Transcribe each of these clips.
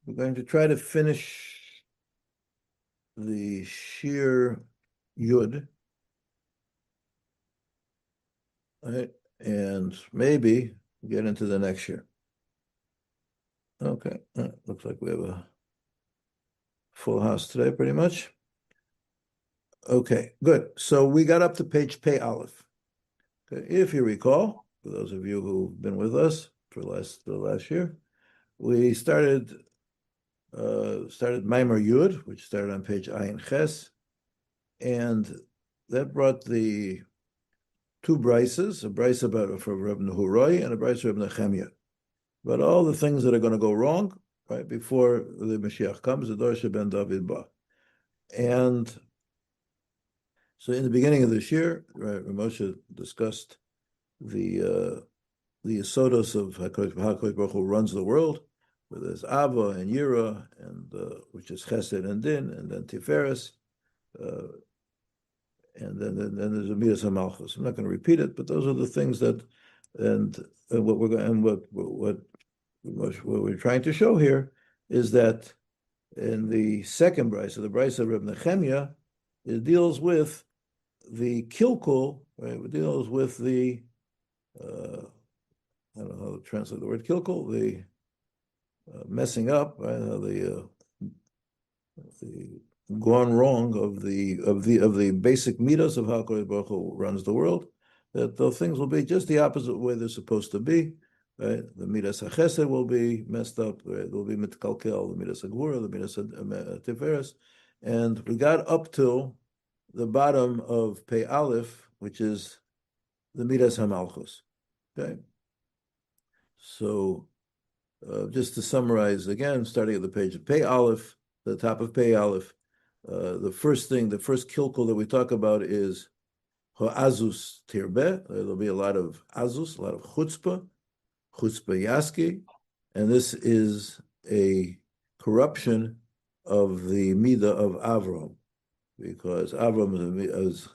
We're going to try to finish the Shir Yud, right? And maybe get into the next year. Okay, looks like we have a full house today, pretty much. Okay, good. So we got up to page Pei Aleph. Okay, if you recall, for those of you who've been with us for the last year, we started Maimer Yud, which started on page Ayin Ches, and that brought the two brises, a brise about for Reb Nehuroi and a brise for Reb Nechemia, but all the things that are going to go wrong right before the Mashiach comes, the Dorsha ben David Ba. And so in the beginning of this year, right, Moshe discussed the Yisodos of HaKadosh Baruch Hu runs the world, where there's Ava and Yira, and which is Chesed and Din, and then Tiferes, and then there's a Midas HaMalchus. I'm not going to repeat it, but those are the things that, and what we're going, and what we're trying to show here is that in the second brisa, so the brisa of Reb Nechemia, it deals with the kilkul, right? It deals with the I don't know how to translate the word kilkul, the messing up, right? The gone wrong of the basic midas of how HaKadosh Baruch Hu runs the world. That those things will be just the opposite way they're supposed to be. Right? The midas hachesed will be messed up. Right? There will be mitkalkel, the midas hagvura, the midas tiferes, and we got up till the bottom of Pei Aleph, which is the midas hamalchus. Okay. So, just to summarize again, starting at the page of Pei Aleph, the top of Pei Aleph, the first kilkul that we talk about is ha'azus tirbeh. There'll be a lot of azus, a lot of chutzpah yaski, and this is a corruption of the midah of Avram, because Avram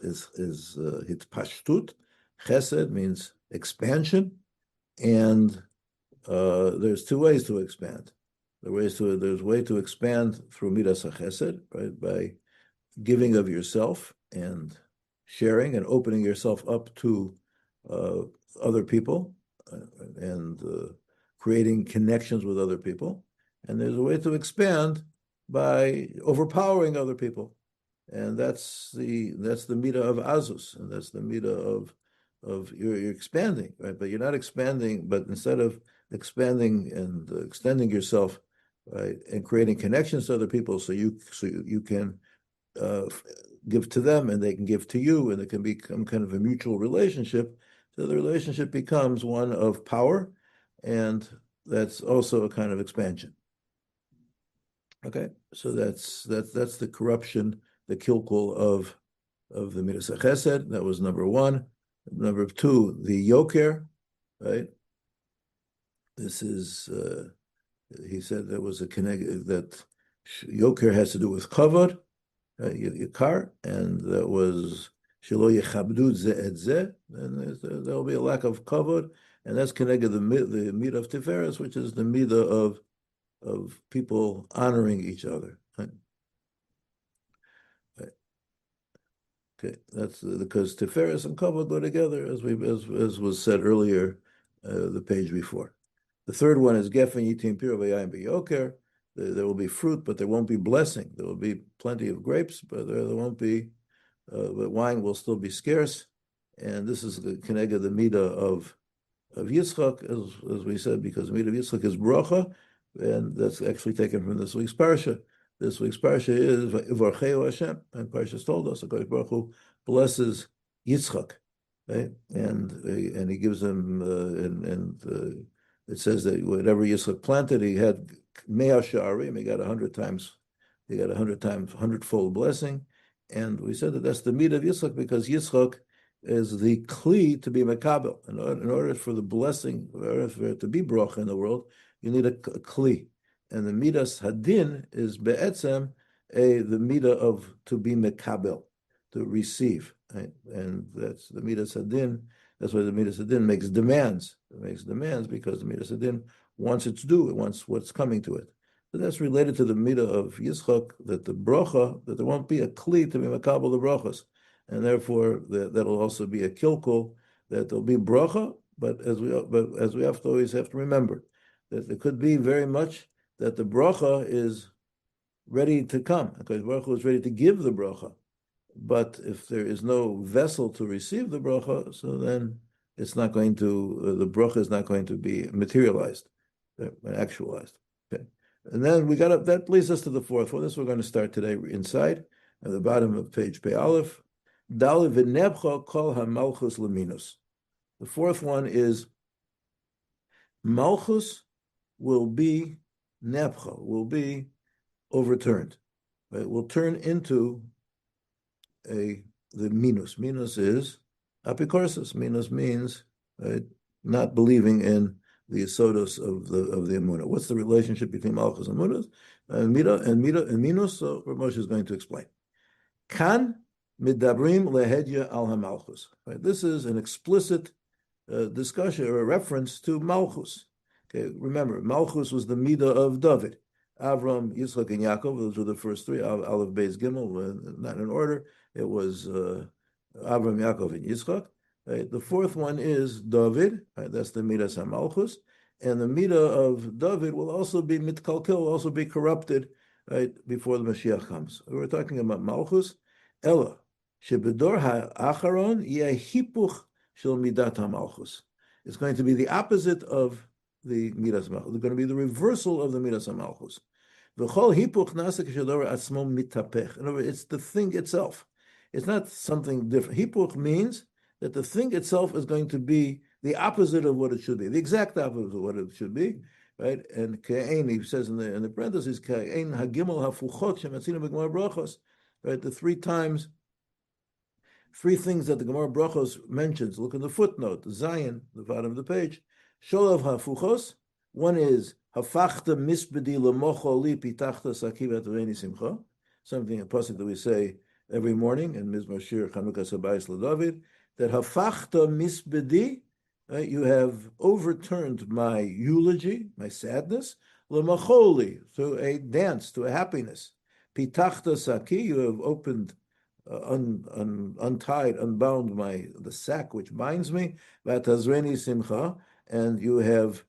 is hitpashtut. Chesed means expansion, and there's two ways to expand. There's a way to expand through midas hachesed, right, by giving of yourself and sharing and opening yourself up to other people and creating connections with other people. And there's a way to expand by overpowering other people, and that's the midah of azus, and that's the midah of you're expanding, right? But you're not expanding. But instead of expanding and extending yourself, right, and creating connections to other people, so you can give to them, and they can give to you, and it can become kind of a mutual relationship. So the relationship becomes one of power, and that's also a kind of expansion. Okay, so that's the corruption, the kilkul of the midas hachesed. That was number one. Number two, the yoker, right? This is he said there was a connect that yoker has to do with kavod, yikar, and that was shelo yechabdu ze et ze, and there will be a lack of kavod, and that's connected the midah of tiferes, which is the midah of people honoring each other. Right? Okay, that's because tiferes and kavod go together, as was said earlier, the page before. The third one is gefen yitim pir v'yayin b'yoker. There will be fruit, but there won't be blessing. There will be plenty of grapes, but there won't be. But wine will still be scarce, and this is the keneged the midah of Yitzchak, as we said, because the midah of Yitzchak is bracha, and that's actually taken from this week's parsha. This week's parsha is Varcheu Hashem, and Parsha told us HaKadosh Baruch Hu blesses Yitzchak, right? And he gives him it says that whatever Yitzchak planted, he had Mea Sha'arim, he got 100 times, 100-fold blessing. And we said that that's the midah of Yitzchak, because Yitzchak is the kli to be mekabel. In order for the blessing, in order for it to be bracha in the world, you need a kli. And the midas hadin is be'etzem the midah of to be mekabel, to receive. Right? And that's the midas hadin. That's why the midas hadin makes demands. It makes demands because the midas hadin wants its due. It wants what's coming to it. So that's related to the midah of Yitzchak, that the bracha, that there won't be a kli to be makabel the brachas, and therefore that'll also be a kilkul, that there'll be bracha, but as we have to always have to remember that there could be very much that the bracha is ready to come, because Baruch Hu is ready to give the bracha, but if there is no vessel to receive the bracha, so then it's not going to, the bracha is not going to be materialized, actualized. Okay. And then that leads us to the fourth one. This we're going to start today inside, at the bottom of page Pei Aleph. Dali v'nebcha kol ha-malchus leminus. The fourth one is malchus will be nebcha, will be overturned. It will turn into the minus. Minus is apikorsis. Minus means not believing in the sodos of the emunah. What's the relationship between malchus and munah and minus? So Moshe is going to explain. Kan midabrim lehedya al hamalchus. This is an explicit discussion or a reference to malchus. Okay, remember, malchus was the midah of David. Avram, Yitzchak, and Yaakov, those were the first three. Aleph, Beis, Gimel, not in order. It was Avram, Yaakov, and Yitzchak. Right? The fourth one is David. Right? That's the midah Malchus. And the midah of David will also be mitkalkel, will also be corrupted, right, before the Mashiach comes. We're talking about Malchus. Ella, shebedor ha'acharon yeh hipuch shel midat ha'malchus. It's going to be the opposite of the midas malchus. It's going to be the reversal of the midas malchus. V'chol hipuch nasek shador atzmo mitapech. In other words, it's the thing itself. It's not something different. Hipuch means that the thing itself is going to be the opposite of what it should be, the exact opposite of what it should be, right? And ke'ein, he says in the parentheses, ke'ein hagimel hafuchot shematzina b'gemara brachos, right? The three things that the Gemara Brachos mentions. Look in the footnote, Zion, the bottom of the page. Sholav hafuchos. One is hafachta misbedi lemocho li pitachta sakivat reini simcha. Something, a pasuk that we say every morning in Mizmor Shir Chanukah Sabayis LaDavid. That hafachta misbedi, right, you have overturned my eulogy, my sadness, lemacholi, to a dance, to a happiness. Pitachta saki, you have opened, untied, unbound the sack which binds me, vatazreni simcha, and you have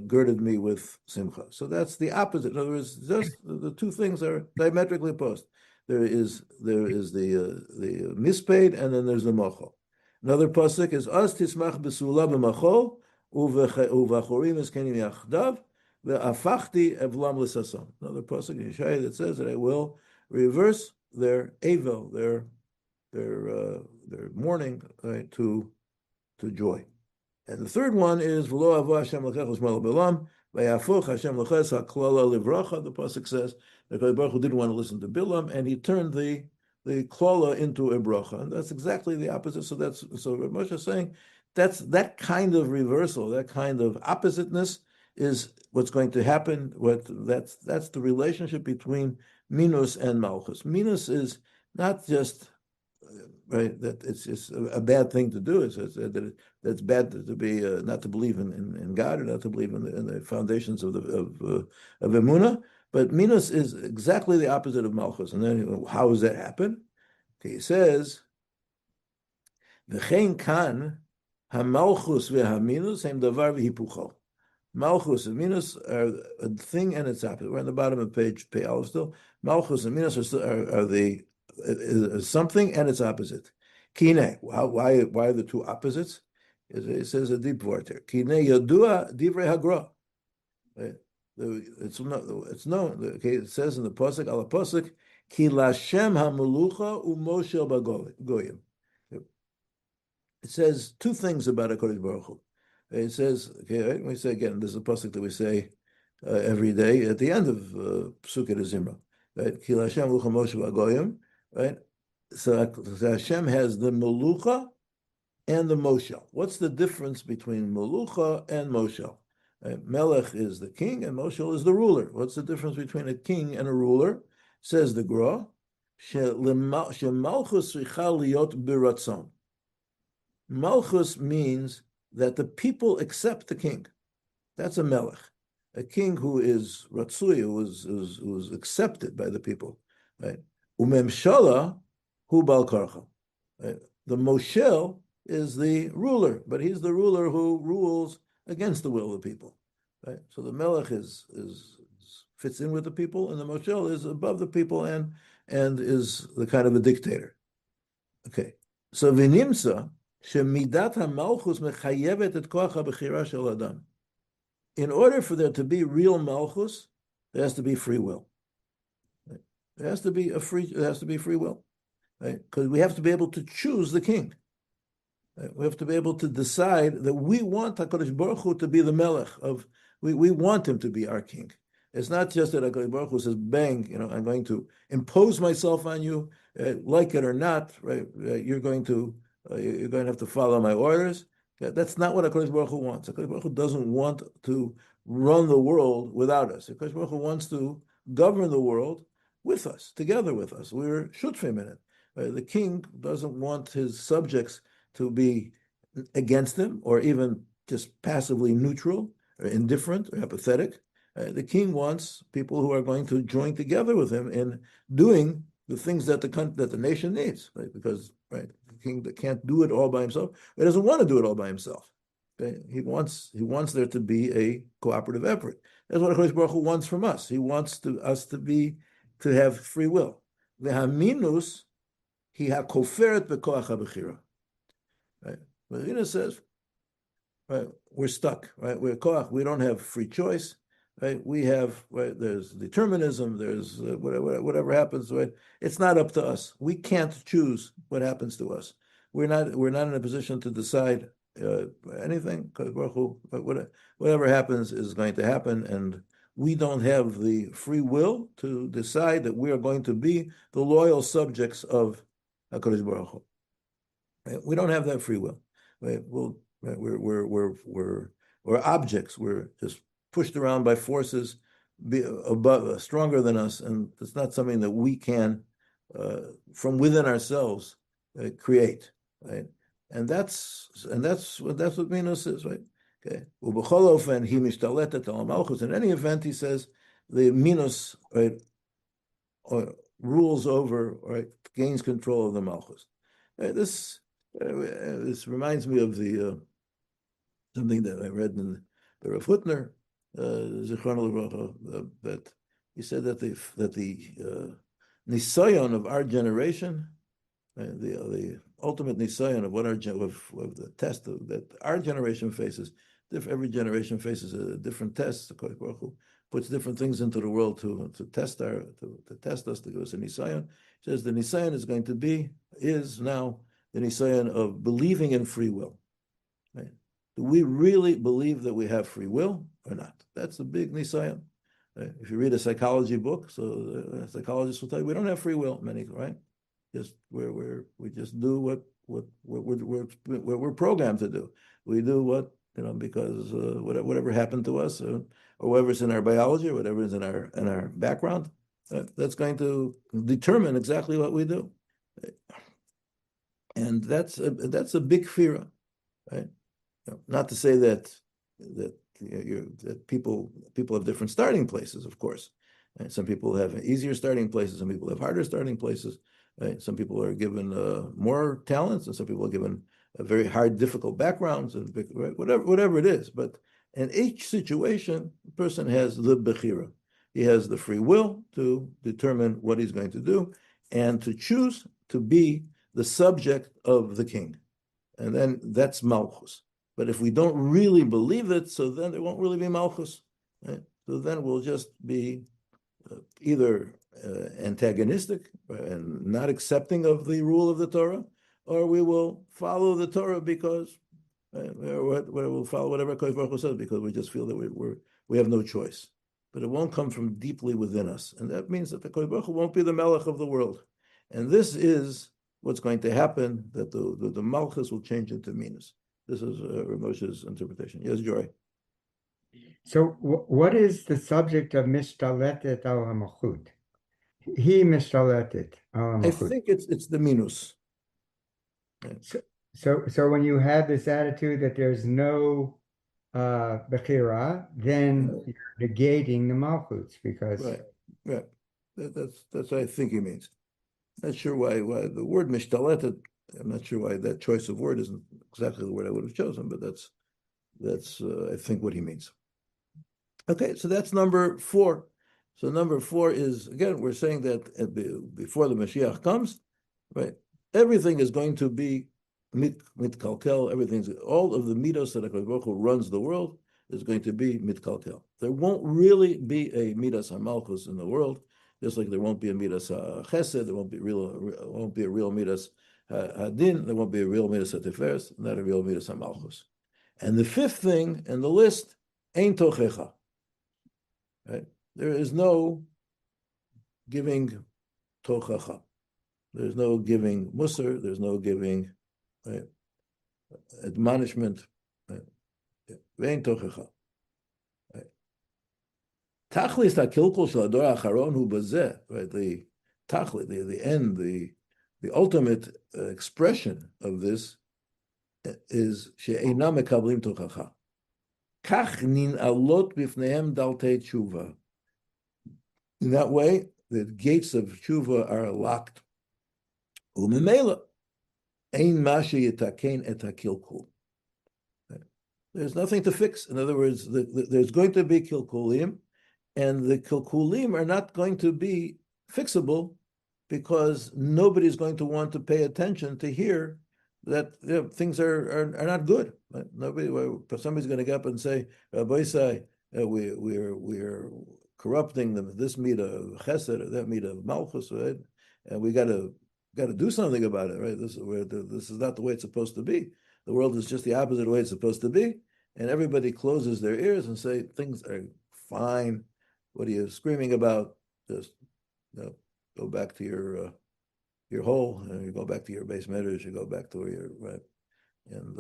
girded me with simcha. So that's the opposite. In other words, just the two things are diametrically opposed. There is the mispaid, and then there's the machol. Another pasuk is as tismach besula b'machol uvachorim eskenim yachdav ve'afachti evlam l'sason. Another pasuk in Yeshaya that says that I will reverse their avel, their mourning, right, to joy. And the third one is v'lo avo Hashem l'chech l'shmal b'lam v'yafuch Hashem l'ches ha'klala livracha. The pasuk says that Baruch Hu didn't want to listen to Bilam, and he turned the klala into a bracha, and that's exactly the opposite. So Moshe is saying that kind of reversal, that kind of oppositeness is what's going to happen. That's the relationship between minus and malchus. Minus is not just right that it's a bad thing to do. That's bad to be not to believe in God or not to believe in the foundations of emunah. But minus is exactly the opposite of malchus. And then how does that happen? Okay, he says, "V'chein kan hamalchus ve'haminus hem davar v'hipucho." Malchus and minus are a thing and its opposite. We're on the bottom of page Pei Aleph still. Malchus and minus are something and its opposite. Kine, why are the two opposites? It says a deep word here. Kine yodua divrei hagra. It's known. Okay, it says in the pasuk, al pasuk, ki lashem hamelucha umoshel bagoyim. It says two things about HaKadosh Baruch Hu. It says, okay, right? We say again, this is a pasuk that we say every day at the end of Psukei Zimra, right? Ki lashem melucha umoshel bagoyim, right? So Hashem has the melucha and the moshel. What's the difference between melucha and moshel? Melech is the king and Moshel is the ruler. What's the difference between a king and a ruler? Says the Gra, Malchus liot biratzon. Malchus means that the people accept the king. That's a melech. a king who is ratzui, who is accepted by the people, right? Umemshala hu bal karcha. Right? The moshel is the ruler, but he's the ruler who rules against the will of the people. Right? So the melech is fits in with the people, and the moshel is above the people and is the kind of a dictator. Okay, so v'nimsa shemidat hamalchus mechayevet et koach habechira shel adam. In order for there to be real malchus, there has to be free will. Right? There has to be free will, right? Because we have to be able to choose the king. Right? We have to be able to decide that we want HaKadosh Baruch Hu to be the melech of. We want him to be our king. It's not just that HaKadosh Baruch Hu says, "Bang, I'm going to impose myself on you, like it or not. Right? You're going to have to follow my orders." That's not what HaKadosh Baruch Hu wants. HaKadosh Baruch Hu doesn't want to run the world without us. HaKadosh Baruch Hu wants to govern the world with us, together with us. We're shutfim in it. The king doesn't want his subjects to be against him or even just passively neutral or indifferent or apathetic. The king wants people who are going to join together with him in doing the things that the nation needs, right? Because the king can't do it all by himself. He doesn't want to do it all by himself. Okay? He wants there to be a cooperative effort. That's what HaKadosh Baruch Hu wants from us. He wants us to have free will. V'haminus he hakoferet b'koach habechira. Right? Marina says, right, we're stuck. Right, we're koach. We don't have free choice. Right, we have. Right, there's determinism. There's whatever happens. Right, it's not up to us. We can't choose what happens to us. We're not in a position to decide anything. Whatever happens is going to happen, and we don't have the free will to decide that we are going to be the loyal subjects of HaKadosh Baruch Hu. Right? We don't have that free will. Right? We're objects. We're just pushed around by forces stronger than us, and it's not something that we can, from within ourselves, create. Right? And that's what Minos is. Right? Okay. And he mishtalet al malchus. In any event, he says the Minos, right, rules over, right, gains control of the malchus. This reminds me of the something that I read in the Rav Hutner, Zichrono Livracha, that he said that the nisayon of our generation, the ultimate nisayon of what of the test that our generation faces. Every generation faces a different test. The Baruch Hu puts different things into the world to test us, to give us a nisayon. He says the nisayon is now the nisayon of believing in free will. Right? Do we really believe that we have free will or not? That's the big nisayon. Right? If you read a psychology book, so a psychologist will tell you we don't have free will. Right? Just we just do what we're programmed to do. We do what because whatever happened to us, or whatever's in our biology, or whatever is in our background, that's going to determine exactly what we do. And that's a big fear, right? Not to say that people have different starting places, of course. Right? Some people have easier starting places, some people have harder starting places. Right? Some people are given more talents, and some people are given very hard, difficult backgrounds, and whatever it is. But in each situation, the person has the bechira. He has the free will to determine what he's going to do and to choose to be the subject of the king. And then that's malchus. But if we don't really believe it, so then there won't really be malchus. Right? So then we'll just be either antagonistic and not accepting of the rule of the Torah, or we will follow the Torah because, we'll follow whatever Kodesh Baruch Hu says because we just feel that we have no choice. But it won't come from deeply within us, and that means that the Kodesh Baruch Hu won't be the melech of the world. And this is what's going to happen, that the malchus will change into minas. This is Rav Moshe's interpretation. Yes, Joy. So what is the subject of mishtalet al malchut? He mishtalet al malchut. I think it's the minus. So when you have this attitude that there's no Bechira, then you're negating the Malchuts because right. That's what I think he means. Not sure why the word mishtaletet. I'm not sure why that choice of word isn't exactly the word I would have chosen, but that's I think what he means. Okay, so that's number 4. So number 4 is, again, we're saying that before the Mashiach comes, right, everything is going to be mitkalkel. All of the midos that HaKadosh Baruch Hu runs the world is going to be mitkalkel. There won't really be a midas hamalchus in the world, just like there won't be a midas chesed, there won't be a real midas hadin, there won't be a real midas hatiferes, not a real midas hamalchus. And the 5th thing in the list, ein tochecha. Right? There is no giving tochacha. There's no giving musar. There's no giving admonishment. Vein tochacha. Tachlis hakilkul shel hador hacharon hu bazeh. Right, the tachlis, the end, the ultimate expression of this is she'einam mekablim tochacha. Kach nin alot bifnehem daltei tshuva. In that way, the gates of tshuva are locked. Umemela, ein mashe yitaken et hakilkul. There's nothing to fix. In other words, there's going to be kilkulim, and the kilkulim are not going to be fixable because nobody's going to want to pay attention to hear that things are not good. Somebody's going to get up and say, Rabbi Say, we're corrupting this meat of chesed or that meat of malchus, right? And we got to do something about it, right? This is not the way it's supposed to be. The world is just the opposite of the way it's supposed to be, and everybody closes their ears and say things are fine. What are you screaming about? Just go back to your hole, and you go back to your base measures. You go back to where you're right, and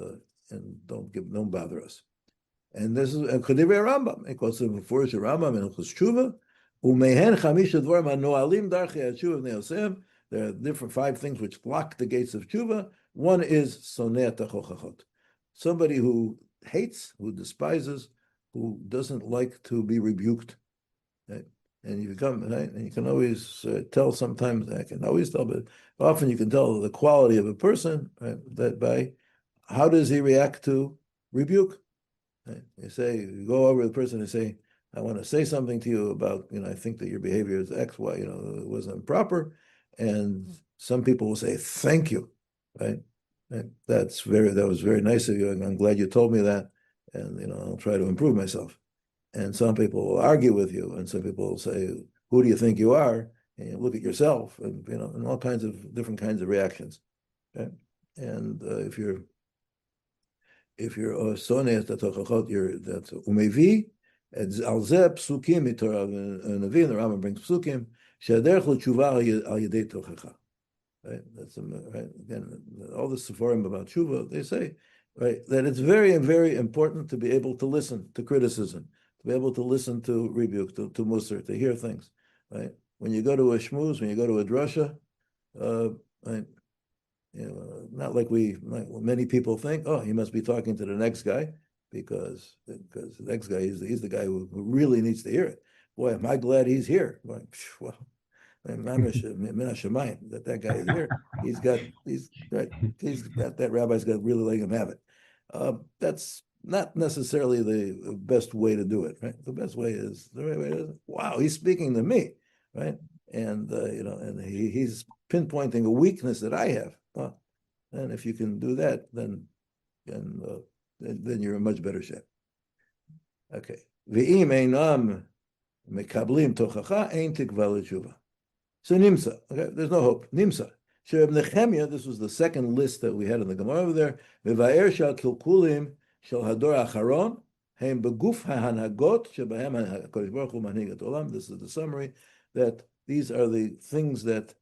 don't bother us. And this is Chedivei Rambam. It goes to before Rambam and Hilchos Tshuva. Umehen chamisha dvarim hanoalim darchei hatshuva v'nei Yosef. There are different 5 things which block the gates of tshuva. One is soneh tachochachot, somebody who hates, who despises, who doesn't like to be rebuked. Right? And you come, right? And you can always tell. Sometimes I can always tell, but often you can tell the quality of a person, right, that by how does he react to rebuke. Right? You go over to the person and say, I want to say something to you about, I think that your behavior is X, Y, it wasn't proper. And some people will say, thank you, right? And that was very nice of you. And I'm glad you told me that. And, I'll try to improve myself. And some people will argue with you. And some people will say, who do you think you are? And you look at yourself and, and all kinds of different kinds of reactions. Right? And if you're soneh tatochachot, that's umevi, al zeh psukim mitorah nevi, and the Rambam brings psukim, she'aderech l'tshuva al yedei tochacha. Right? That's right. Again, all the Sepharim about tshuva, they say, right, that it's very, very important to be able to listen to criticism, to be able to listen to rebuke, to musar, to hear things. Right? When you go to a shmooze, when you go to a drasha, right, not like many people think, oh, he must be talking to the next guy because the next guy he's the guy who really needs to hear it. Boy, am I glad he's here. Well, that guy is here. He's got that rabbi's got really letting him have it. That's not necessarily the best way to do it, right? The best way is the right way is, wow, he's speaking to me, right? And and he's pinpointing a weakness that I have. Well, and if you can do that, then you're in much better shape. Okay. V'im einam mekablim tochacha ein tikva l'tshuva. So Nimsa, okay, there's no hope. Nimsa. Shereb Nechemia, this was the second list that we had in the Gemara over there. V'vaer shal kilkulim shel hador acharon heim beguf ha'hanagot shebahem HaKadosh Baruch Hu manhigat olam. This is the summary, that these are the things that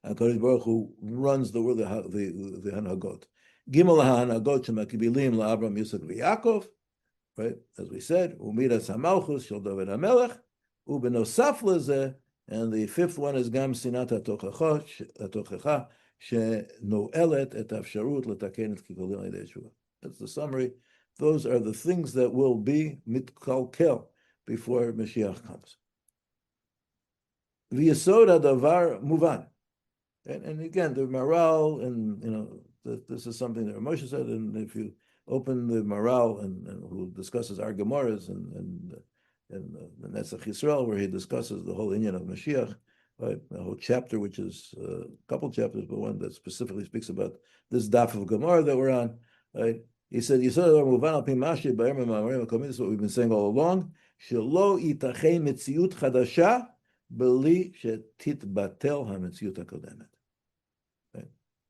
HaKadosh Baruch Hu runs the world, the hanagot. Gimel ha'hanagot shemakibilim la'Avram Yitzchak v'Yakov, right? As we said, umidas ha'malchus shel David HaMelech, ubenosaf lezeh. And the 5th one is Gam Sinat HaTochacha She'no'elet et Afsharut L'taken et Kikolim L'Yedei Tshuva. That's the summary Those are the things that will be mitkalkel before Mashiach comes. V'yesod hadavar muvan. And again, the morale, and this is something that Moshe said. And if you open the morale and who discusses our Gemaras and the Netzach Yisrael, where he discusses the whole inyan of Mashiach, right? A whole chapter, which is a couple chapters, but one that specifically speaks about this daf of Gemara that we're on, right? He said, "This is what we've been saying all along. Shelo itachei metziut chadasha beli shetitbatel hametziut hakodemet."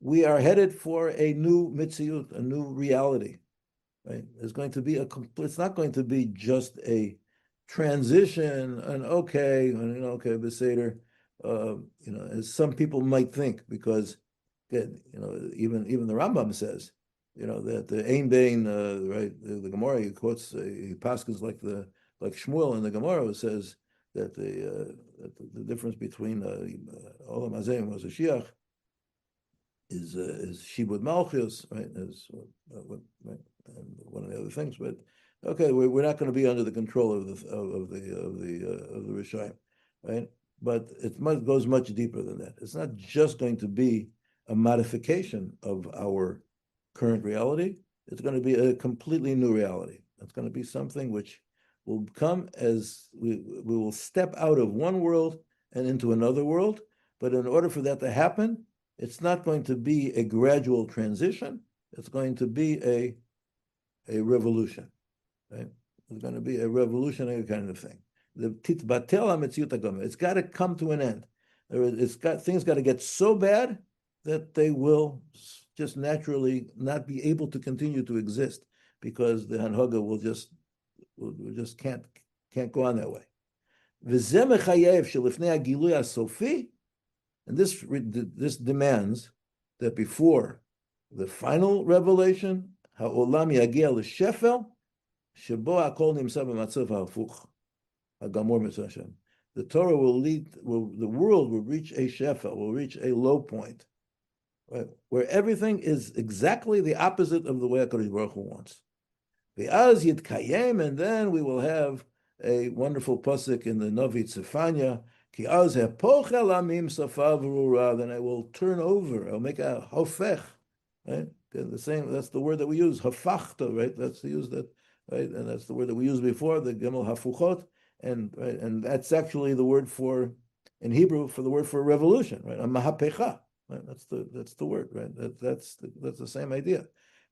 We are headed for a new mitziut, a new reality. Right? It's going to be it's not going to be just a transition, beseder, as some people might think, because even the Rambam says, that the Ein Bein, right, the Gemara, he quotes, he paskins like Shmuel in the Gemara, says that the difference between Olam Hazeh and Moshiach is Shibud Malchus, right? Right? And one of the other things, but okay, we're not going to be under the control of the Rishayim, right? But it goes much deeper than that. It's not just going to be a modification of our current reality. It's going to be a completely new reality. It's going to be something which will come as we will step out of one world and into another world. But in order for that to happen, it's not going to be a gradual transition. It's going to be a revolution, right? It's going to be a revolutionary kind of thing. It's got to come to an end. Things got to get so bad that they will just naturally not be able to continue to exist, because the Hanhaga will just can't go on that way. And this demands that before the final revelation, ha'olam yagia l'shefel, shebo hakol nimsa b'matzav ha'afuch, ha'gamor mitzvah Hashem. The Torah the world will reach a shefel, will reach a low point, right, where everything is exactly the opposite of the way HaKadosh Baruch Hu wants. V'az yitkayem, and then we will have a wonderful pasuk in the Navi Tzefanya, Ki az hepoch elamim safa v'rura, then I will turn over, I'll make a hofech, right? The same, that's the word that we use, hafachta, right? That's the use that, right? And that's the word that we used before, the gemel hafuchot, and right, and that's actually the word in Hebrew for the word for revolution, right? A mahapecha, right? That's the word, right? That's the same idea.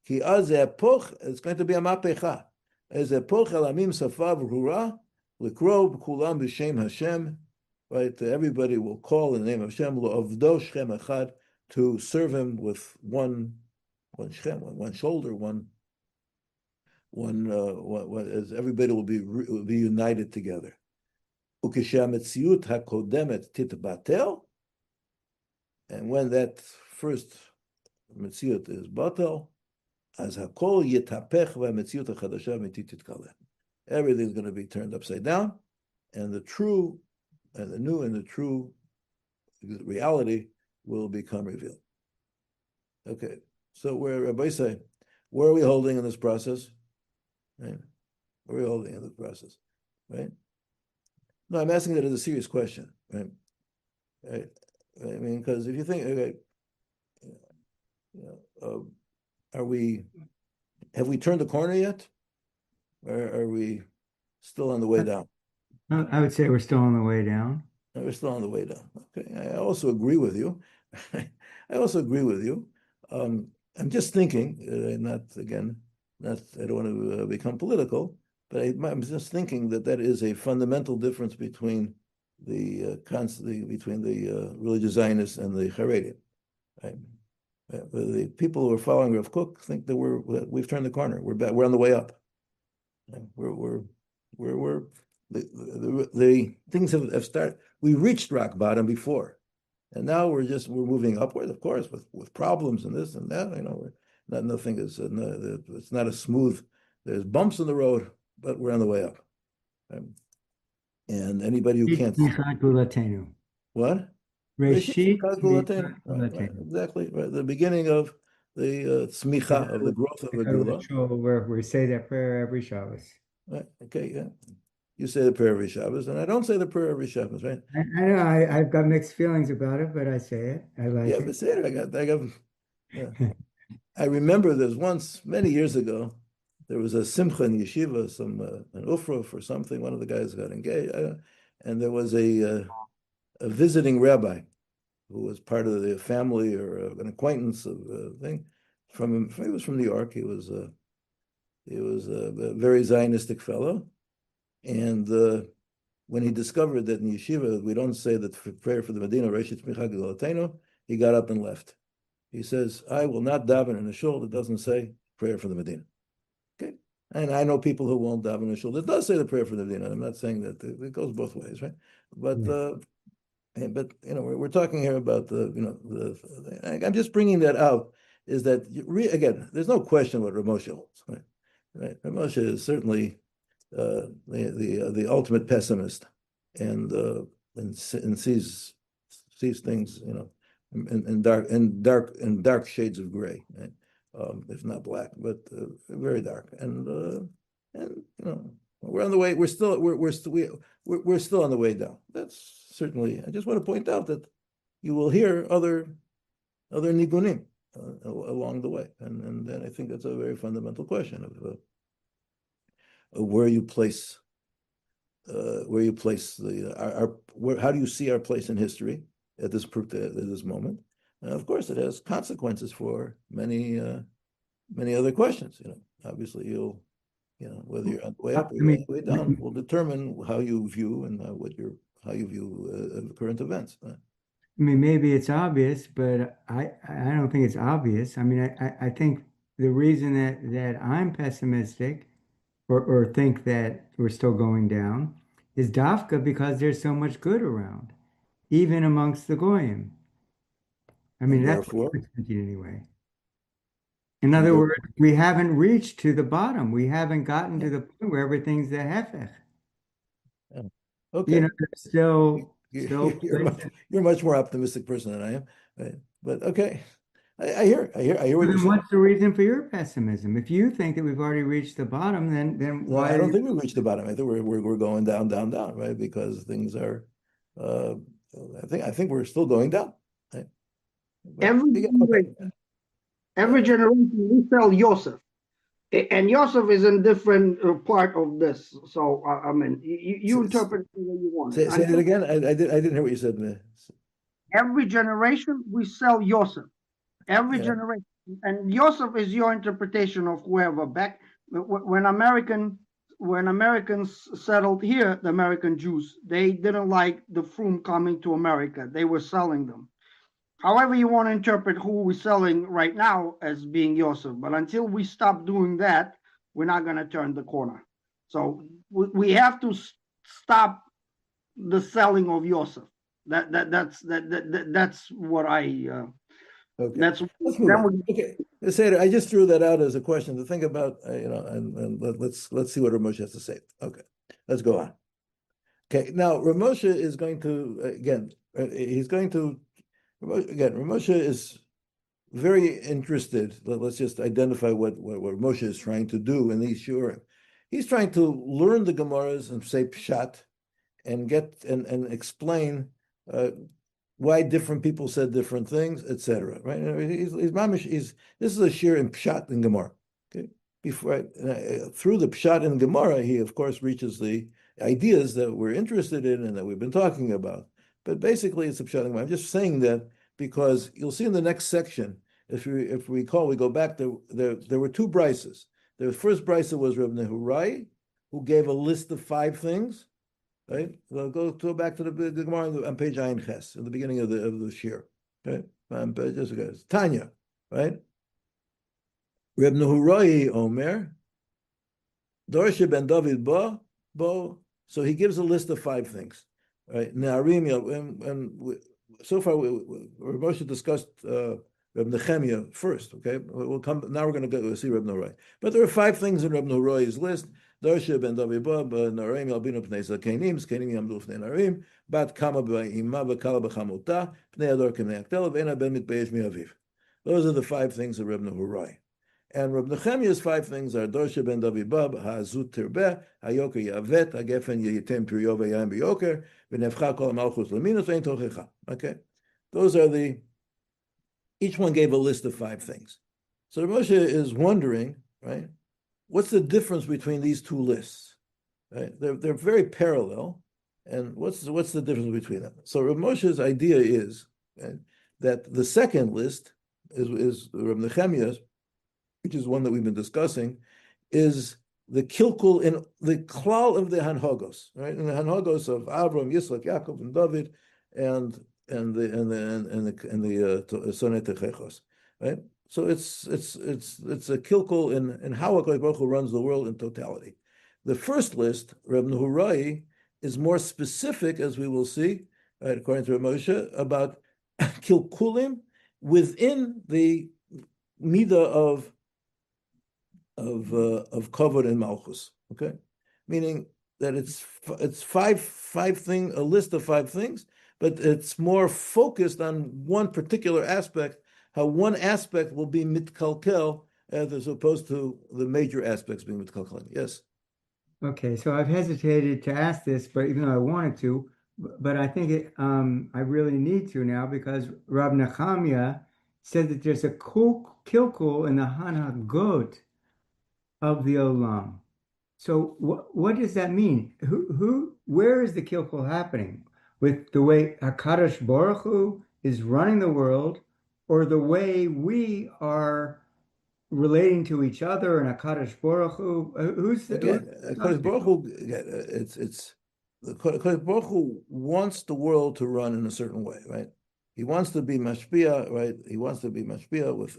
Ki az hepoch, it's going to be a mapecha. As hepoch elamim safa v'rura, likro b'kulam b'shem Hashem, right? Everybody will call in the name of Hashem, lo'avdo shchem echad, to serve him with one shchem, one shoulder, as everybody will be united together. Ukeshametziut hakodemet titbatel, and when that first metziut is batel, as hakol yetapech v'metziut hachadasha mitititkaleh. Everything's going to be turned upside down, and the new and the true reality will become revealed. Okay, so where are we holding in this process? Right? Where are we holding in this process? Right? No, I'm asking that as a serious question, right? Right? I mean, because if you think, okay, have we turned the corner yet? Or are we still on the way down? I would say we're still on the way down. We're still on the way down. Okay, I also agree with you. I'm just thinking, I don't want to become political, but I'm just thinking that is a fundamental difference between the religious Zionists and the Haredim. Right? The people who are following Rav Kook think that we've turned the corner. We're on the way up. The things have started. We reached rock bottom before, and now we're moving upward, of course, with problems and this and that. Nothing is. It's not a smooth. There's bumps in the road, but we're on the way up. And anybody who can't. What? Reshit Right, exactly. Right. The beginning of tzmicha, of the growth of a Geula. Where we say that prayer every Shabbos. Right? Okay, yeah. You say the prayer every Shabbos, and I don't say the prayer every Shabbos, right? I know I've got mixed feelings about it, but I say it. I like Yeah, it. but say it. Yeah. I remember there's once, many years ago, there was a simcha in yeshiva, an ufruf or something. One of the guys got engaged, and there was a visiting rabbi who was part of the family or an acquaintance of the thing. He was from New York. He was a very Zionistic fellow, and when he discovered that in yeshiva we don't say that prayer for the Medina, Reshit Tzmicha Gedolatenu, he got up and left. He says, I will not daven in a shul that doesn't say prayer for the Medina. Okay? And I know people who won't daven in a shul that does say the prayer for the Medina. I'm not saying that it goes both ways, right? But we're talking here about I'm just bringing that out, is that again, there's no question what Rav Moshe holds, right? Right? Rav Moshe is certainly the ultimate pessimist, and sees things, in dark shades of gray, right? If not black, but very dark. And we're on the way. We're still on the way down. That's certainly. I just want to point out that you will hear other nigunim along the way, and then I think that's a very fundamental question of where you place how do you see our place in history at this moment? And of course, it has consequences for many other questions. Obviously, whether you're on the way up or you're on the way down will determine how you view and how you view current events. I mean, maybe it's obvious, but I don't think it's obvious. I mean, I think the reason that I'm pessimistic or think that we're still going down is dafka because there's so much good around, even amongst the goyim. I mean, that's what I'm thinking anyway. In other words, we haven't reached to the bottom. We haven't gotten to the point where everything's the hefech. Okay. Still you're a much more optimistic person than I am, right? But okay, I hear what you're saying. What's the reason for your pessimism? If you think that we've already reached the bottom, then why? I don't think we've reached the bottom. I think we're going down, right? Because things are. I think we're still going down. Right? Every generation we sell Yosef, and Yosef is in different part of this. So I mean, you interpret it the way you want. Say it again. I didn't hear what you said. Every generation we sell Yosef. Every generation, and Yosef is your interpretation of whoever. Back when Americans settled here, the American Jews, they didn't like the Frum coming to America. They were selling them. However you want to interpret who we're selling right now as being Yosef, but until we stop doing that, we're not going to turn the corner. So we have to stop the selling of Yosef. That's what I. Okay. Okay. I just threw that out as a question to think about, and let's see what Rav Moshe has to say. Okay, let's go on. Okay, now Rav Moshe is going to Rav Moshe is very interested. Let's just identify what Rav Moshe is trying to do in these shurim. He's trying to learn the Gemaras and say pshat, and explain why different people said different things, etc. Right? This is a shir in pshat in Gemara. Okay, through the pshat in Gemara, he of course reaches the ideas that we're interested in and that we've been talking about. But basically, it's a pshat in Gemara. I'm just saying that because you'll see in the next section, if we recall, we go back to there were two brises. The first brisa was Reb Nehurai, who gave a list of 5 things. Right? We'll go back to the Gemara on page Ayin Ches, in the beginning of the shir. Okay? Tanya, right? Reb Nehurai Omer, Dorshe ben David Bo. So he gives a list of 5 things. Right? Ne'arim, and so far Reb Moshe discussed Reb Nechemia first. Okay, we'll come. Now we're going to go see Reb Nehurai. But there are 5 things in Reb Nehurai's list. Darsha ben David Bob, Narim Albino Pnei Zakenim, Zkenim Yamdu Pnei Narim, Bat Kama B'Ima V'Kala B'Chamuta, Pnei Ador K'Pnei Aktel, V'Ena Ben Mitbeyesh Mi'aviv. Those are the 5 things of Reb Nehurai. And Reb Nechemiah's 5 things are Dorsha ben Davibab, Ha'azut Tirbeh, Ha'yoker Yavet, Ha'gefen Yitem Piryo V'yayim B'yoker, V'nefcha Kol Malchus L'minus V'ein Tochecha. Okay? Those are each one gave a list of 5 things. So Moshe is wondering, right, what's the difference between these 2 lists? Right? They're very parallel, and what's the difference between them? So Rav Moshe's idea is, right, that the second list is Rav Nechemiah's, which is one that we've been discussing, is the kilkul in the klal of the hanhagos, right? In the hanhagos of Avram, Yitzchak, Yaakov, and David, and the Sonei Techechos, right? So it's a kilkul in how HaKadosh Baruch Hu runs the world in totality. The first list, Reb Nehurai, is more specific, as we will see, right, according to Reb Moshe, about kilkulim within the midah of kavod and malchus. Okay, meaning that it's a list of 5 things, but it's more focused on one particular aspect. How one aspect will be mitkalkel as opposed to the major aspects being mitkalkel. Yes. Okay, so I've hesitated to ask this, but even though I wanted to, but I think I really need to now because Rab Nechemiah said that there's a kilkul in the hanagot of the olam. So what does that mean? Where is the kilkul happening? With the way HaKadosh Baruch Hu is running the world, or the way we are relating to each other and HaKadosh Baruch Hu? HaKadosh Baruch Hu, the HaKadosh Baruch Hu wants the world to run in a certain way, right? He wants to be mashpia, right? He wants to be mashpia with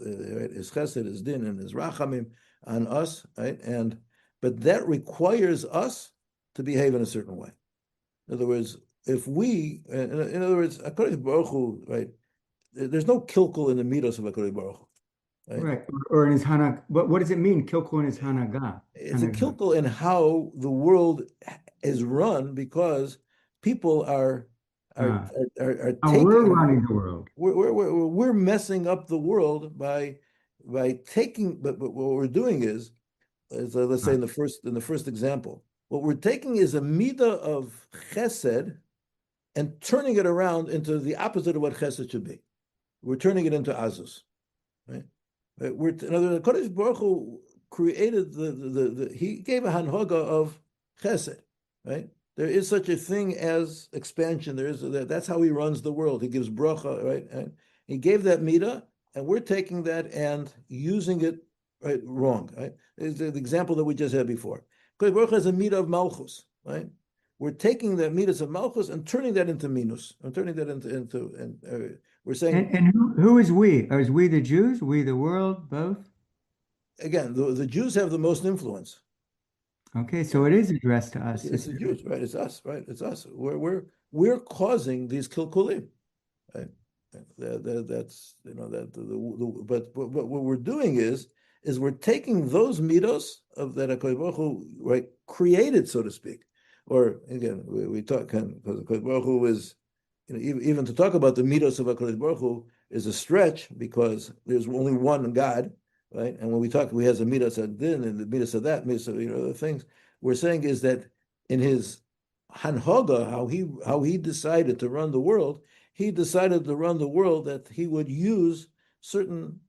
his chesed, his din, and his rachamim on us, right? But that requires us to behave in a certain way. In other words, HaKadosh Baruch Hu, right? There's no kilkul in the midos of HaKadosh Baruch Hu. Right. Or in his Hanag. What does it mean, kilkul in his Hanagah? It's a kilkul in how the world is run because people are taking. We're running the world. We're messing up the world by taking. But what we're doing is let's say in the first example, what we're taking is a midah of chesed and turning it around into the opposite of what chesed should be. We're turning it into azus, right? In other words, Kodesh Baruch Hu created he gave a hanhoga of chesed, right? There is such a thing as expansion. That's how he runs the world. He gives bracha, right? And he gave that midah, and we're taking that and using it right wrong, right? It's the example that we just had before. Kodesh Baruch Hu has a midah of malchus, right? We're taking that midas of malchus and turning that into minus. I'm turning that into we're saying. And who is we? Is we the Jews? We the world? Both? Again, the Jews have the most influence. Okay, so it is addressed to us. It's the Jews, right? It's us, right? It's us. We're causing these kilkulim, right? That's but what we're doing is we're taking those midos of that HaKadosh Baruch Hu, right, created, so to speak. Or again, we talk because HaKadosh Baruch Hu is, even to talk about the midos of HaKadosh Baruch Hu is a stretch because there's only one God, right? And when we talk, he has a midas of din and the midas of that, midas of other things. We're saying is that in his hanhoga, how he decided to run the world, he decided to run the world that he would use certain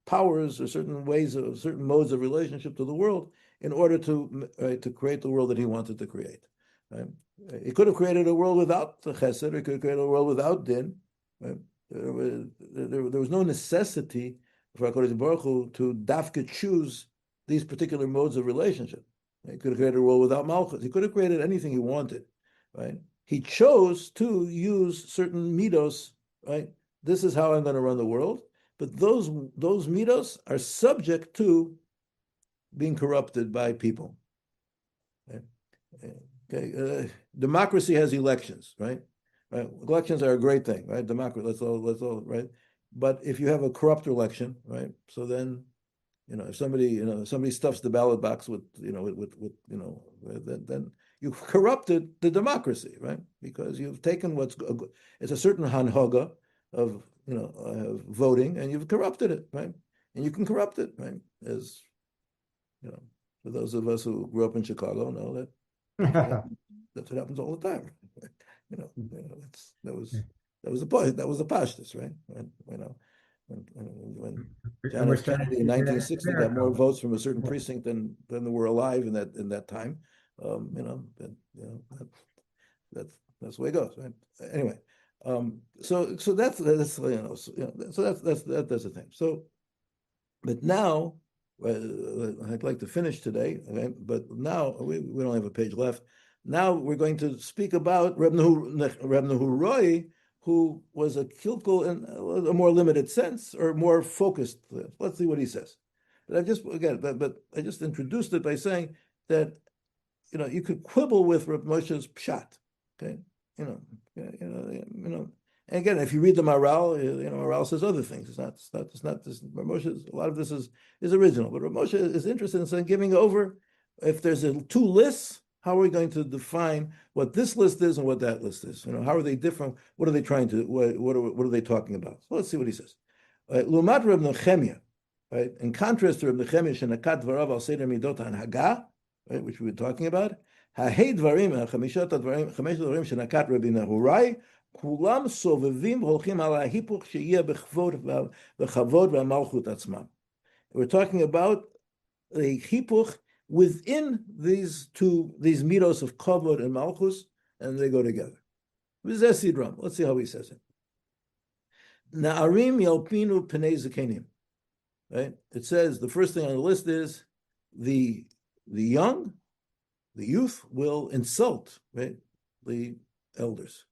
powers or certain ways of certain modes of relationship to the world in order to create the world that he wanted to create. Right? He could have created a world without the chesed, or he could have created a world without din. Right? There was no necessity for HaKadosh Baruch Hu to dafka choose these particular modes of relationship. Right? He could have created a world without malchus. He could have created anything he wanted. Right? He chose to use certain midos. Right? This is how I'm going to run the world. But those midos are subject to being corrupted by people. Okay. Democracy has elections, right? Right. Elections are a great thing, right? Democracy. Let's all, right? But if you have a corrupt election, right? So then, if somebody stuffs the ballot box with then you've corrupted the democracy, right? Because you've taken it's a certain hanhoga of voting, and you've corrupted it, right? And you can corrupt it, right? As for those of us who grew up in Chicago, know that that's what happens all the time. That was the point. That was the pashtus, right? When John F. Kennedy in 1960 got more votes from a certain precinct than were alive in that time, that's the way it goes, right? Anyway, so that's the thing. So, but now I'd like to finish today, okay? But now we don't have a page left. Now we're going to speak about Reb Nehuroi, who was a kilkel in a more limited sense or more focused. Let's see what he says. But I just introduced it by saying that you could quibble with Reb Moshe's pshat, okay? And again, if you read the Maral, Maral says other things. It's not this. Reb Moshe, a lot of this is original, but Reb Moshe is interested in saying, giving over. If there's two lists, how are we going to define what this list is and what that list is? How are they different? What are they trying to? What are they talking about? So let's see what he says. Lumat Reb Nechemia, right? In contrast to Reb Nechemia, shenakat v'rav al seder midot hanhaga, right, which we were talking about. Ha'hei dvarim, chamishat dvarim shenakat Rabbi Nehuroi, kulam sovevim holchim al hahipuch sheyeh b'chavod v'malchut atzmam. We're talking about a hipuch within these midos of kavod and malchus, and they go together. Let's see how he says it. Na'arim yalpinu pnei zakenim. Right? It says the first thing on the list is the youth will insult, right, the elders.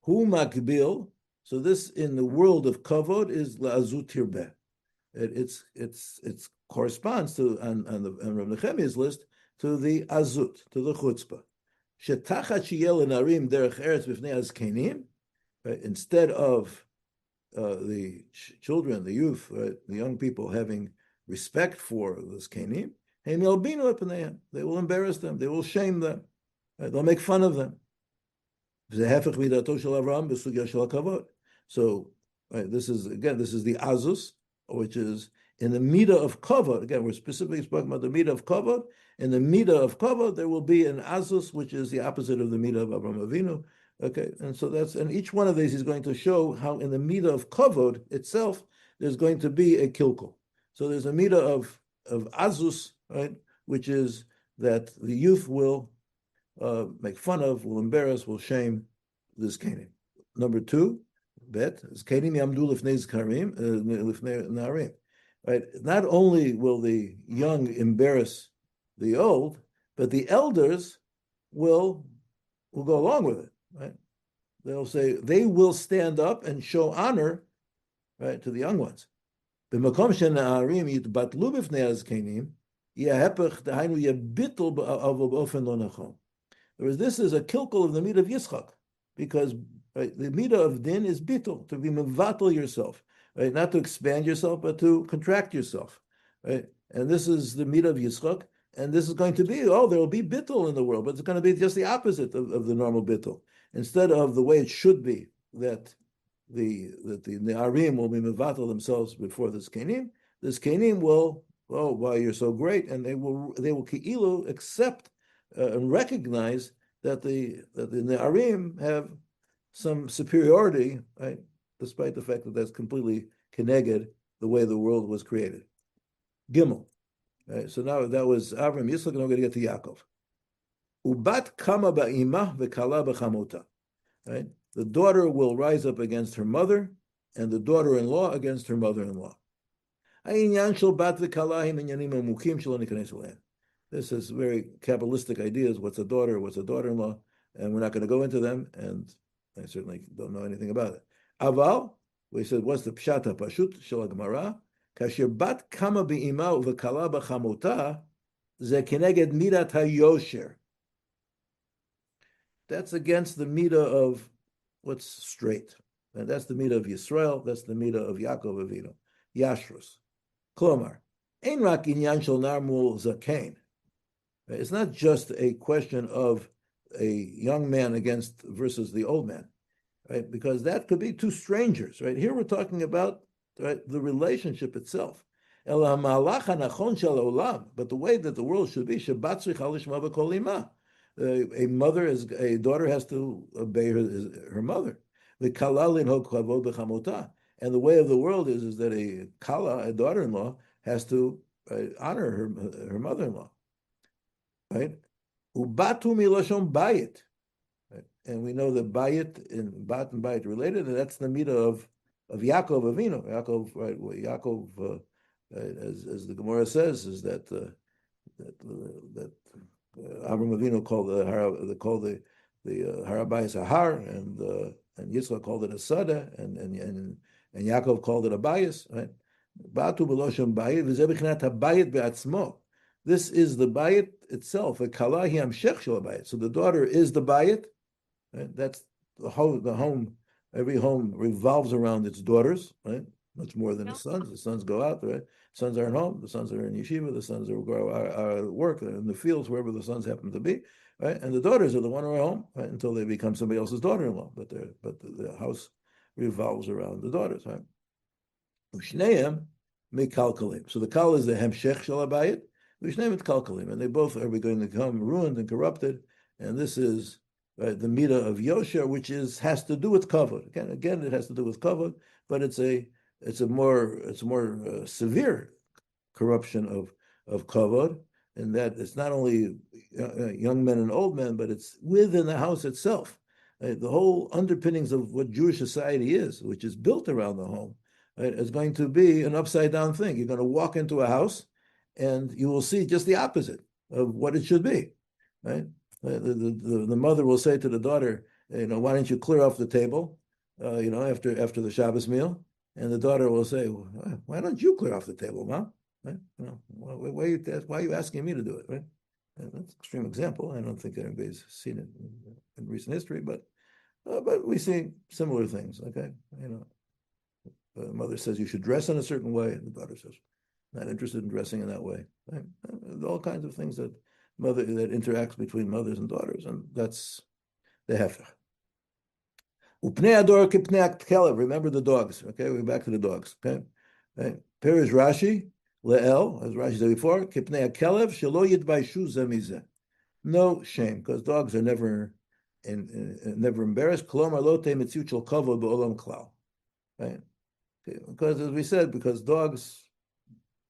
Hu makbil. So this in the world of kavod is la'azut tirbeh. It corresponds to on Rav Nechemia's list to the azut, to the chutzpah. Shetachat sheyel narim derech eretz b'fnei azkenim. Instead of the children, the youth, the young people having respect for the zkenim, heim yalbinu epneihem. They will embarrass them. They will shame them. They'll make fun of them. So this is the azus, which is in the midah of kavod. Again, we're specifically speaking about the midah of kavod. In the midah of kavod, there will be an azus, which is the opposite of the midah of Avraham Avinu. Okay, and so and each one of these is going to show how in the midah of kavod itself, there's going to be a kilkel. So there's a midah of azus, right, which is that the youth will make fun of, will embarrass, will shame this Kenim. Number two, bet is Kenim yamdu lifnei zkarim lifnei narim. Right. Not only will the young embarrass the old, but the elders will go along with it. Right. They'll say they will stand up and show honor, right, to the young ones. B'makom she'na'arim yitbatlu b'fnei azkenim yehepech dahainu yebitl b'ofen lo nachon. Whereas this is a kilkel of the midah of Yitzchak, because right, the midah of din is bittul, to be mevatel yourself, right? Not to expand yourself, but to contract yourself, right? And this is the midah of Yitzchak, and this is going to be, there will be bittul in the world, but it's going to be just the opposite of the normal bittul. Instead of the way it should be, that the Ne'arim will be mevatel themselves before the Zkenim will, wow, you're so great, and they will ki'ilu accept and recognize that the Ne'arim have some superiority, right? Despite the fact that that's completely keneged the way the world was created. Gimel. Right? So now that was Avram Yitzchak, and we're going to get to Yaakov. Ubat kama ba'imah v'kala b'chamota. Right? The daughter will rise up against her mother, and the daughter-in-law against her mother-in-law. Ha'inyan shel bat v'kala him inyanim amukim shelo nikanes alein. This is very Kabbalistic ideas. What's a daughter? What's a daughter-in-law? And we're not going to go into them, and I certainly don't know anything about it. Aval, we said, what's the pshat ha'pashut shel Gemara? Kasher bat kama b'ima v'kala b'chamota ze keneged midat ha'yosher. That's against the midah of what's straight. And that's the midah of Yisrael. That's the midah of Yaakov Avinu. Yashrus. Klomar. Ein rak inyan shel nar mul zakein. It's not just a question of a young man versus the old man. right? Because that could be two strangers, right? Here we're talking about, right, the relationship itself. But the way that the world should be, a daughter has to obey her mother. And the way of the world is that a kala, a daughter-in-law, has to honor her mother-in-law, right? Ubatu milashon bayit. And we know that bayit and bat and bayit related, and that's the midah of Yaakov Avinu. Yaakov, right? Yaakov, as the Gemara says, is that Avram Avinu called the Harabayis a har, and Yitzchak called it a sada, and Yaakov called it a bayis, right? Batu b'loshon bayit v'zeh b'chinat habayit be'atzmo. This is the bayit itself. A kala hi hamshech shel bayit. So the daughter is the bayit. Right? That's the home. Every home revolves around its daughters, right? Much more than the sons. The sons go out, right? Sons are at home. The sons are in yeshiva. The sons are at work, in the fields, wherever the sons happen to be, right? And the daughters are the one who are home, right? Until they become somebody else's daughter-in-law. But the house revolves around the daughters, right? Ushneim mekalkalim. So the kal is the hemshech shel habayit. Ushneim mekalkalim, and they both are going to become ruined and corrupted. And this is the midah of Yosher, which has to do with kavod. Again, it has to do with kavod, but it's a more severe corruption of kavod, in that it's not only young men and old men, but it's within the house itself. The whole underpinnings of what Jewish society is, which is built around the home, is going to be an upside down thing. You're going to walk into a house, and you will see just the opposite of what it should be, right? The mother will say to the daughter, why don't you clear off the table, after the Shabbos meal? And the daughter will say, why don't you clear off the table, Mom? Right? Why are you asking me to do it? Right? And that's an extreme example. I don't think anybody's seen it in recent history, but we see similar things. Okay, the mother says you should dress in a certain way, and the daughter says, not interested in dressing in that way. Right? All kinds of things that interacts between mothers and daughters, and that's the hefech. Upnei ador kipnei kelev. Remember the dogs. Okay, we're back to the dogs. Okay, Perish Rashi leel, as Rashi said before, kipnei kelev shelo yitbaishu zemizeh. No shame, because dogs are never embarrassed. Kolomar lo tei mitziut shel kavod ba'olam klal. Right, because as we said, because dogs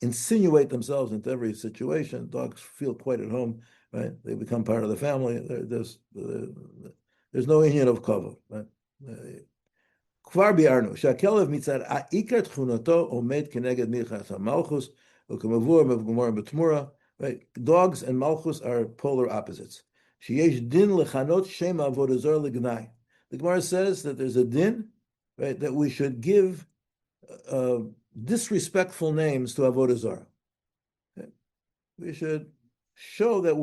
insinuate themselves into every situation. Dogs feel quite at home, right? They become part of the family. There's no union of kavod, right? Kvar bi'arnu shakelev mitzad ikar tchunato omed keneged milchas hamalchus u'kemavur mevgumor betmura. Right? Dogs and malchus are polar opposites. Sheyesh din lechanot shem avodah zarah legnai. The Gemara says that there's a din, right, that we should give disrespectful names to avodah zarah. Okay? We should show that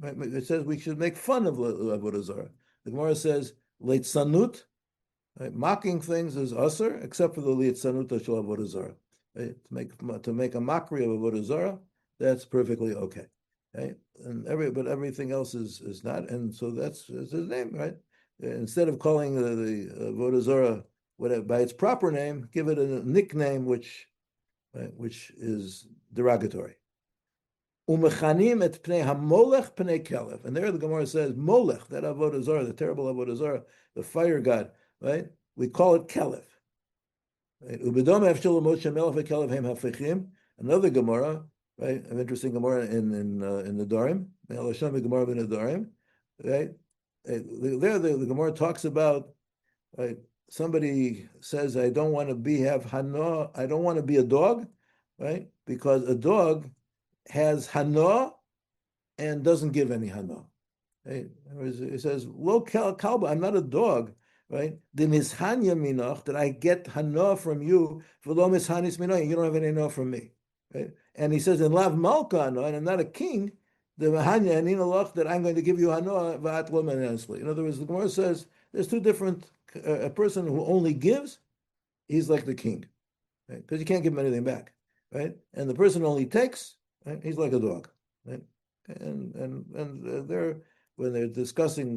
it says we should make fun of avodah zarah. The Gemara says leitzanut, right? Mocking things is usher, except for the leitzanut shel avodah zarah. Right? To make a mockery of avodah zarah, that's perfectly okay. Right? But everything else is not, and so that's his name, right? Instead of calling the avodah zarah by its proper name, give it a nickname which is derogatory. Umechanim et pnei hamolech pnei kelev, and there the Gemara says molech, that avodah zarah, the terrible avodah zarah, the fire god, right? We call it kelev. Ubedom efshel Moshe melech v'kelev hem hafechim. Another Gemara, right? An interesting Gemara in the Dorim, Elasham Gemara in the Dorim, right? There the Gemara talks about, right? Somebody says, I don't want to be a dog, right? Because a dog has hana and doesn't give any hana. Right? It says, lo kalba, I'm not a dog, right? The mishanya minach, that I get hana from you, v'lo mishanis minach, you don't have any hana from me. Right? And he says, in lav malka hana, and I'm not a king, the mahanya and inalach, that I'm going to give you hana v'at lo menasli. In other words, the Gemara says, there's two different. A person who only gives, he's like the king, right? Because you can't give him anything back, right? And the person who only takes, right? He's like a dog, right? And when they're discussing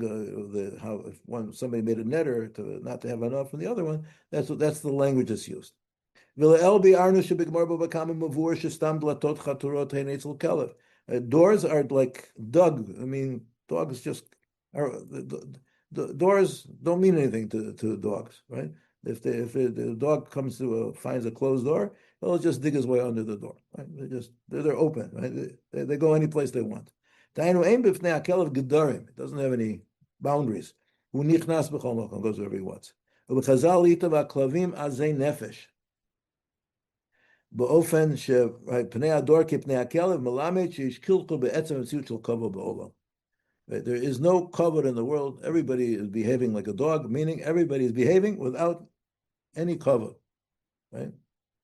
how if somebody made a netter to not to have enough from the other one, that's the language that's used. Doors are like dug. I mean, dogs just are. The doors don't mean anything to dogs, right? If the dog comes to finds a closed door, he'll just dig his way under the door. Right? They're open. Right? They go any place they want. It doesn't have any boundaries. Goes wherever he wants. באופן שפני הדור כפני הכלב מלמד שיש קלקול בעצם המציאות של כבוד בעולם. There is no covet in the world. Everybody is behaving like a dog, meaning everybody is behaving without any covet, right?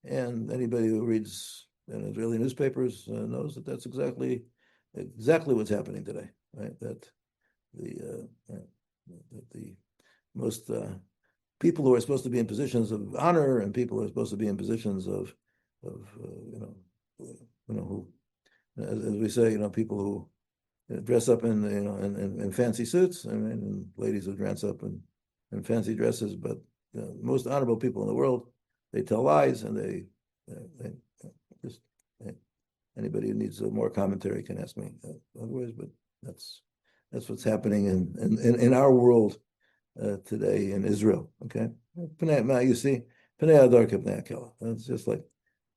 And anybody who reads Israeli newspapers knows that that's exactly what's happening today, right? That the most people who are supposed to be in positions of honor and people who are supposed to be in positions of who, as we say, people who dress up in fancy suits, and ladies who dress up in fancy dresses, but the most honorable people in the world, they tell lies, and they just anybody who needs more commentary can ask me otherwise. But that's what's happening in our world today in Israel. Okay, you see, it's just like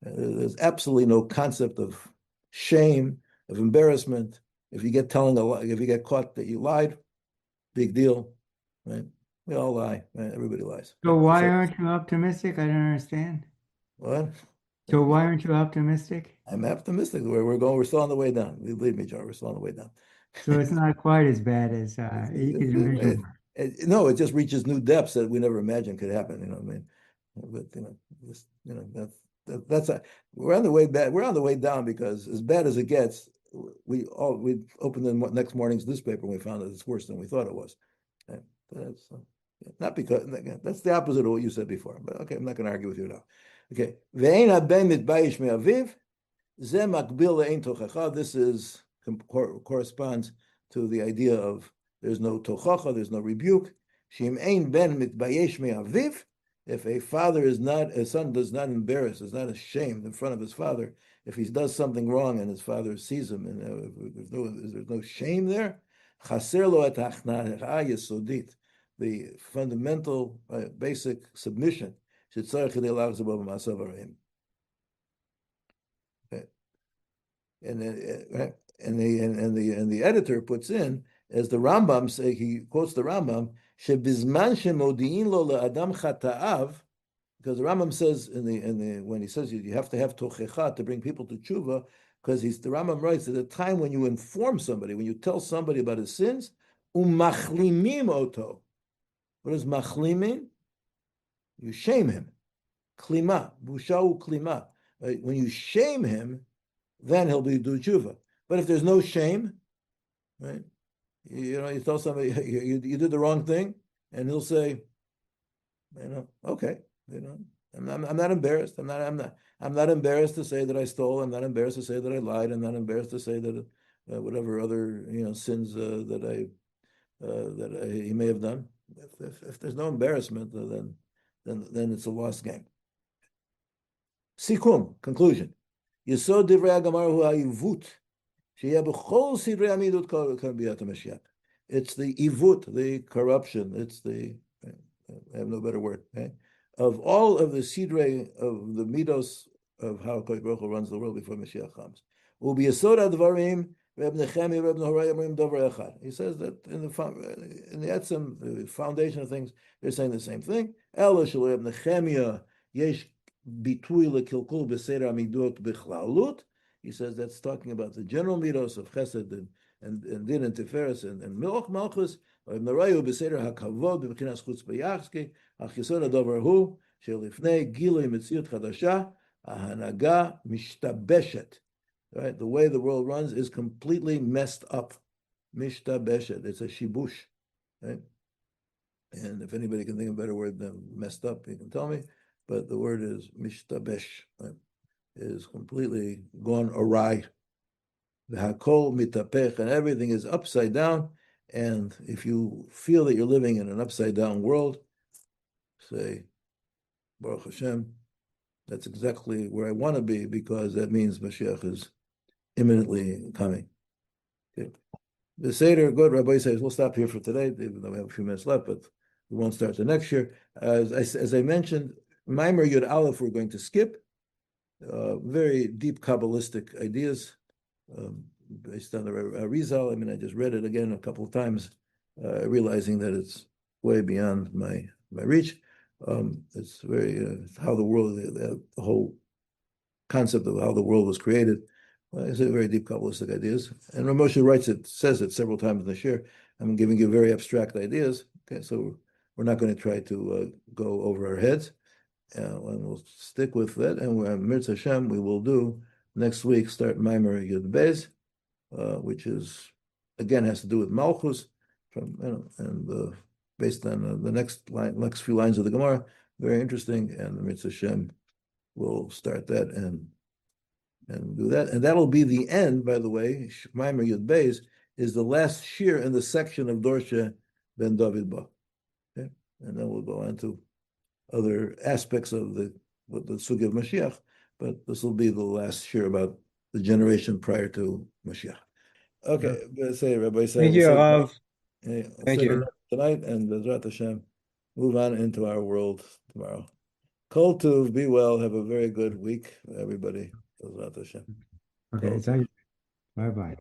there's absolutely no concept of shame, of embarrassment. If you get telling a lie, if you get caught that you lied, big deal, right? We all lie, right? Everybody lies. So why aren't you optimistic? I don't understand. What? So why aren't you optimistic? I'm optimistic. We're still on the way down. Believe me, Joe, we're still on the way down. So it's not quite as bad as you can envision. No, it just reaches new depths that we never imagined could happen. You know what I mean? But that's we're on the way back. We're on the way down because as bad as it gets, we opened the next morning's newspaper and we found that it's worse than we thought it was. And that's not because that's the opposite of what you said before. But okay, I'm not going to argue with you now. Okay, this is corresponds to the idea of there's no tochacha, there's no rebuke. If a son does not embarrass, is not ashamed in front of his father, if he does something wrong and his father sees him, and there's no shame there, the fundamental basic submission. Okay. And the editor puts in, as the Rambam say, he quotes the Rambam, because the Rambam says when he says you have to have tochecha to bring people to tshuva, because the Rambam writes at a time when you inform somebody, when you tell somebody about his sins, umachlimim oto. What does machlim mean? You shame him. Klima, bushau klima. Right? When you shame him, then he'll be do tshuva. But if there's no shame, right? You tell somebody you did the wrong thing, and he'll say, okay, I'm not embarrassed. I'm not embarrassed to say that I stole. I'm not embarrassed to say that I lied. I'm not embarrassed to say that whatever other sins that he may have done. If there's no embarrassment, then it's a lost game. Sikum, conclusion. Yesod divrei hagamar hu ha'ivut. It's the ivut, the corruption. It's I have no better word. Okay? Of all of the sidrei of the midos of how Kodesh Baruch Hu runs the world before Mashiach comes. He says that in the etzem, the foundation of things, they're saying the same thing. He says that's talking about the general midos of chesed and din and tiferes and milch malchus. Right, the way the world runs is completely messed up. Mishtabeshet. It's a shibush. Right? And if anybody can think of a better word than messed up, you can tell me. But the word is mishtabesh. Right? Is completely gone awry. The hakol mitapech, and everything is upside down. And if you feel that you're living in an upside down world, say, Baruch Hashem, that's exactly where I want to be, because that means Mashiach is imminently coming. Okay. The Seder, good, Rabbi says, we'll stop here for today, even though we have a few minutes left, but we won't start the next year. As I mentioned, Maimer Yud Aleph we're going to skip. Very deep Kabbalistic ideas based on the Arizal. I mean, I just read it again a couple of times, realizing that it's way beyond my reach. It's very how the world, the whole concept of how the world was created. It's a very deep Kabbalistic ideas. And Ramosha writes it, says it several times in the shir. I'm giving you very abstract ideas. Okay, so we're not going to try to go over our heads. And we'll stick with that. And we're Mirza Hashem, we will do next week, start Maimer Yud Bez, which is, again, has to do with Malchus, and based on the next few lines of the Gemara. Very interesting. And the Mirza Hashem will start that and do that. And that'll be the end, by the way. Maimer Yud Beis is the last shir in the section of Dorsha Ben David Ba. Okay? And then we'll go on to other aspects of the Sugi of Mashiach, but this will be the last shir about the generation prior to Mashiach. Okay, say Rabbi say. Thank you, Rav. Thank you. Tonight, and Bezrat Hashem, move on into our world tomorrow. Kol Tuv, be well, have a very good week, everybody. Bezrat Hashem. Okay, bye-bye.